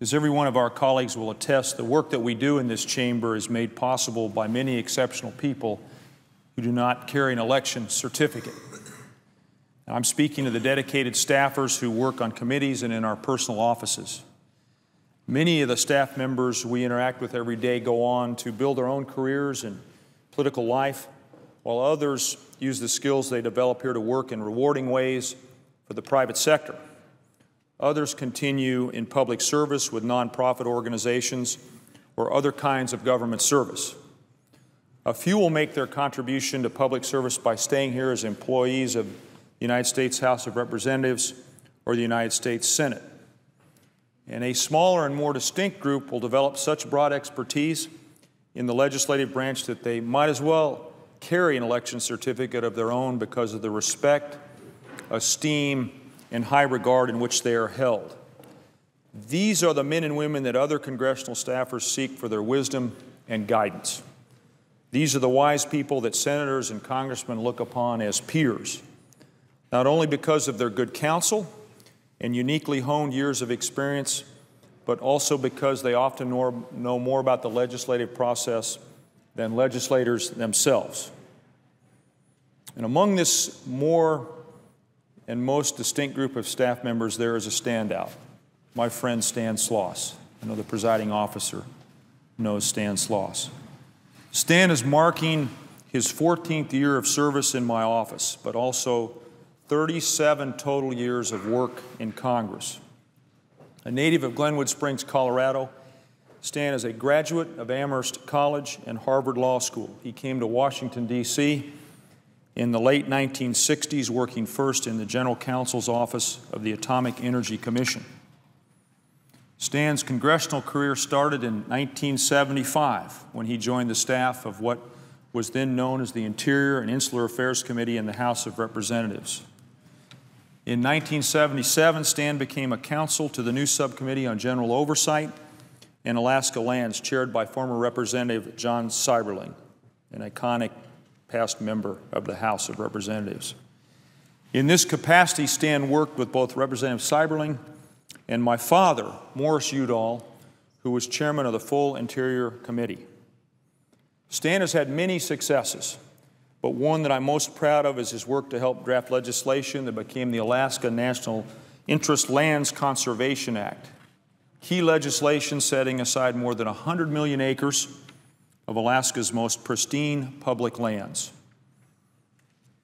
As every one of our colleagues will attest, the work that we do in this chamber is made possible by many exceptional people who do not carry an election certificate. I'm speaking to the dedicated staffers who work on committees and in our personal offices. Many of the staff members we interact with every day go on to build their own careers in political life, while others use the skills they develop here to work in rewarding ways for the private sector. Others continue in public service with nonprofit organizations or other kinds of government service. A few will make their contribution to public service by staying here as employees of the United States House of Representatives or the United States Senate. And a smaller and more distinct group will develop such broad expertise in the legislative branch that they might as well carry an election certificate of their own because of the respect, esteem, and high regard in which they are held. These are the men and women that other congressional staffers seek for their wisdom and guidance. These are the wise people that senators and congressmen look upon as peers, not only because of their good counsel and uniquely honed years of experience, but also because they often know more about the legislative process than legislators themselves. And among this more and most distinct group of staff members, there is a standout, my friend Stan Sloss. I know the presiding officer knows Stan Sloss. Stan is marking his 14th year of service in my office, but also 37 total years of work in Congress. A native of Glenwood Springs, Colorado, Stan is a graduate of Amherst College and Harvard Law School. He came to Washington, D.C. in the late 1960s, working first in the General Counsel's Office of the Atomic Energy Commission. Stan's congressional career started in 1975 when he joined the staff of what was then known as the Interior and Insular Affairs Committee in the House of Representatives. In 1977, Stan became a counsel to the new subcommittee on general oversight and Alaska lands, chaired by former Representative John Seiberling, an iconic past member of the House of Representatives. In this capacity, Stan worked with both Representative Seiberling and my father, Morris Udall, who was chairman of the full Interior Committee. Stan has had many successes, but one that I'm most proud of is his work to help draft legislation that became the Alaska National Interest Lands Conservation Act, key legislation setting aside more than 100 million acres of Alaska's most pristine public lands.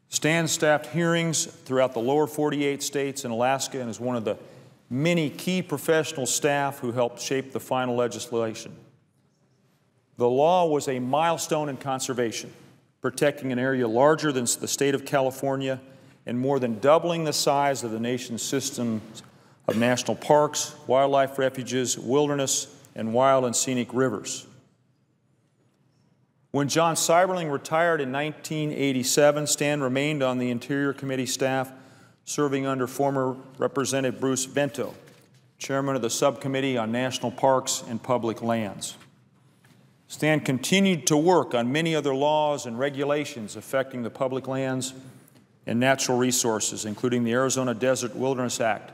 Stan staffed hearings throughout the lower 48 states and Alaska and is one of the many key professional staff who helped shape the final legislation. The law was a milestone in conservation, protecting an area larger than the state of California and more than doubling the size of the nation's system of national parks, wildlife refuges, wilderness, and wild and scenic rivers. When John Seiberling retired in 1987, Stan remained on the Interior Committee staff, serving under former Representative Bruce Vento, chairman of the Subcommittee on National Parks and Public Lands. Stan continued to work on many other laws and regulations affecting the public lands and natural resources, including the Arizona Desert Wilderness Act,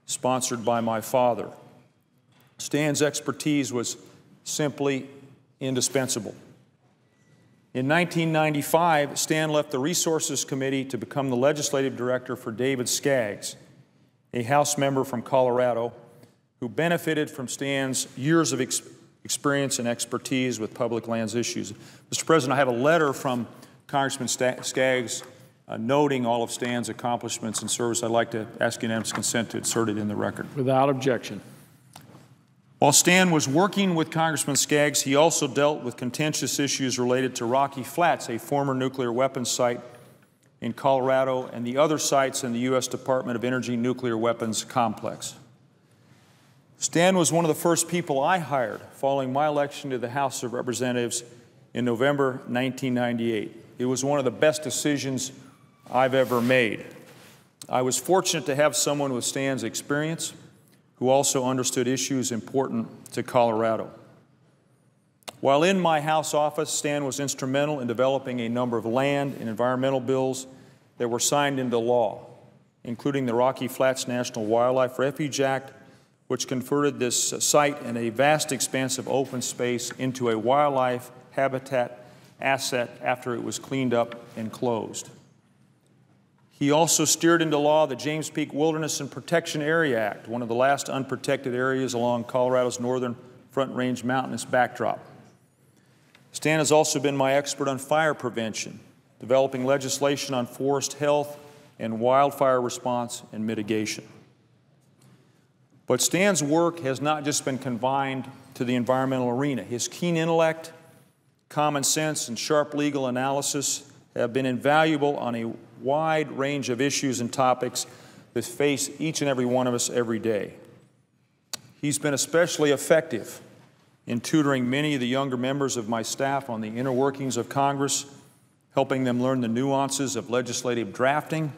sponsored by my father. Stan's expertise was simply indispensable. In 1995, Stan left the Resources Committee to become the legislative director for David Skaggs, a House member from Colorado who benefited from Stan's years of experience and expertise with public lands issues. Mr. President, I have a letter from Congressman Skaggs noting all of Stan's accomplishments and service. I'd like to ask unanimous consent to insert it in the record. Without objection. While Stan was working with Congressman Skaggs, he also dealt with contentious issues related to Rocky Flats, a former nuclear weapons site in Colorado, and the other sites in the U.S. Department of Energy nuclear weapons complex. Stan was one of the first people I hired following my election to the House of Representatives in November 1998. It was one of the best decisions I've ever made. I was fortunate to have someone with Stan's experience who also understood issues important to Colorado. While in my House office, Stan was instrumental in developing a number of land and environmental bills that were signed into law, including the Rocky Flats National Wildlife Refuge Act, which converted this site and a vast expanse of open space into a wildlife habitat asset after it was cleaned up and closed. He also steered into law the James Peak Wilderness and Protection Area Act, one of the last unprotected areas along Colorado's northern Front Range mountainous backdrop. Stan has also been my expert on fire prevention, developing legislation on forest health and wildfire response and mitigation. But Stan's work has not just been confined to the environmental arena. His keen intellect, common sense, and sharp legal analysis have been invaluable on a wide range of issues and topics that face each and every one of us every day. He's been especially effective in tutoring many of the younger members of my staff on the inner workings of Congress, helping them learn the nuances of legislative drafting,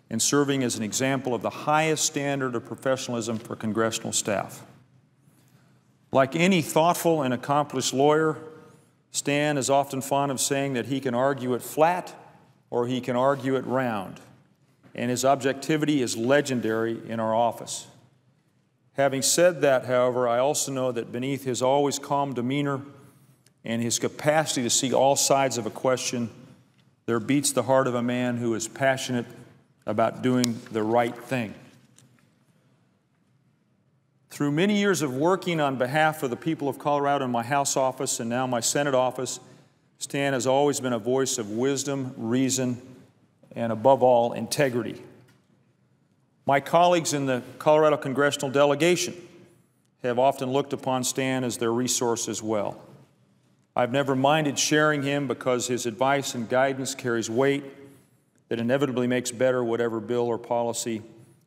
and serving as an example of the highest standard of professionalism for congressional staff. Like any thoughtful and accomplished lawyer, Stan is often fond of saying that he can argue it flat or he can argue it round, and his objectivity is legendary in our office. Having said that, however, I also know that beneath his always calm demeanor and his capacity to see all sides of a question, there beats the heart of a man who is passionate about doing the right thing. Through many years of working on behalf of the people of Colorado in my House office and now my Senate office, Stan has always been a voice of wisdom, reason, and above all, integrity. My colleagues in the Colorado congressional delegation have often looked upon Stan as their resource as well. I've never minded sharing him because his advice and guidance carries weight that inevitably makes better whatever bill or policy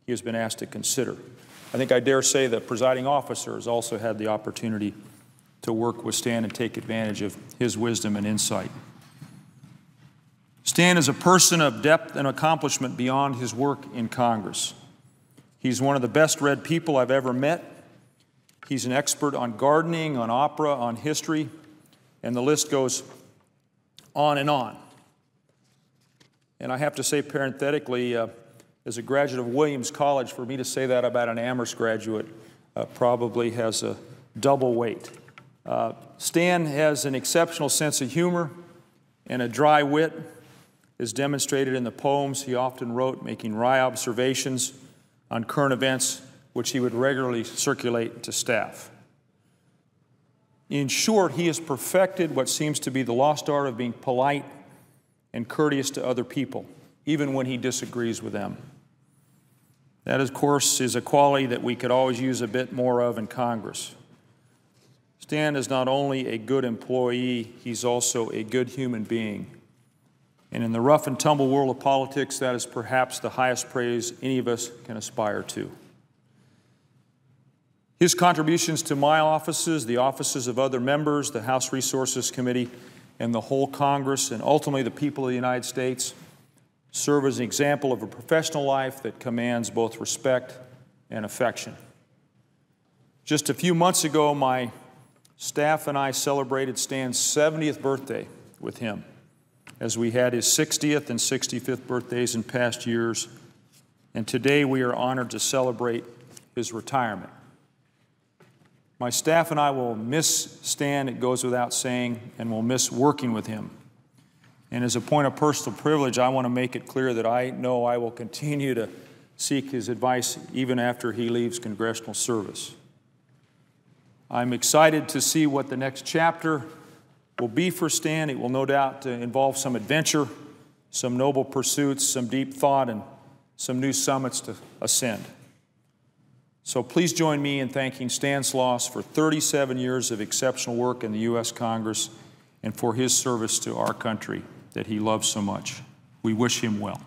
he has been asked to consider. I think I dare say the presiding officer has also had the opportunity to work with Stan and take advantage of his wisdom and insight. Stan is a person of depth and accomplishment beyond his work in Congress. He's one of the best-read people I've ever met. He's an expert on gardening, on opera, on history, and the list goes on and on. And I have to say parenthetically, as a graduate of Williams College, for me to say that about an Amherst graduate probably has a double weight. Stan has an exceptional sense of humor and a dry wit, as demonstrated in the poems he often wrote, making wry observations on current events, which he would regularly circulate to staff. In short, he has perfected what seems to be the lost art of being polite and courteous to other people, even when he disagrees with them. That, of course, is a quality that we could always use a bit more of in Congress. Stan is not only a good employee, he's also a good human being. And in the rough and tumble world of politics, that is perhaps the highest praise any of us can aspire to. His contributions to my offices, the offices of other members, the House Resources Committee, and the whole Congress, and ultimately the people of the United States, serve as an example of a professional life that commands both respect and affection. Just a few months ago, my staff and I celebrated Stan's 70th birthday with him, as we had his 60th and 65th birthdays in past years, and today we are honored to celebrate his retirement. My staff and I will miss Stan, it goes without saying, and we'll miss working with him. And as a point of personal privilege, I want to make it clear that I know I will continue to seek his advice even after he leaves congressional service. I'm excited to see what the next chapter will be for Stan. It will no doubt involve some adventure, some noble pursuits, some deep thought, and some new summits to ascend. So please join me in thanking Stan Sloss for 37 years of exceptional work in the U.S. Congress and for his service to our country that he loves so much. We wish him well.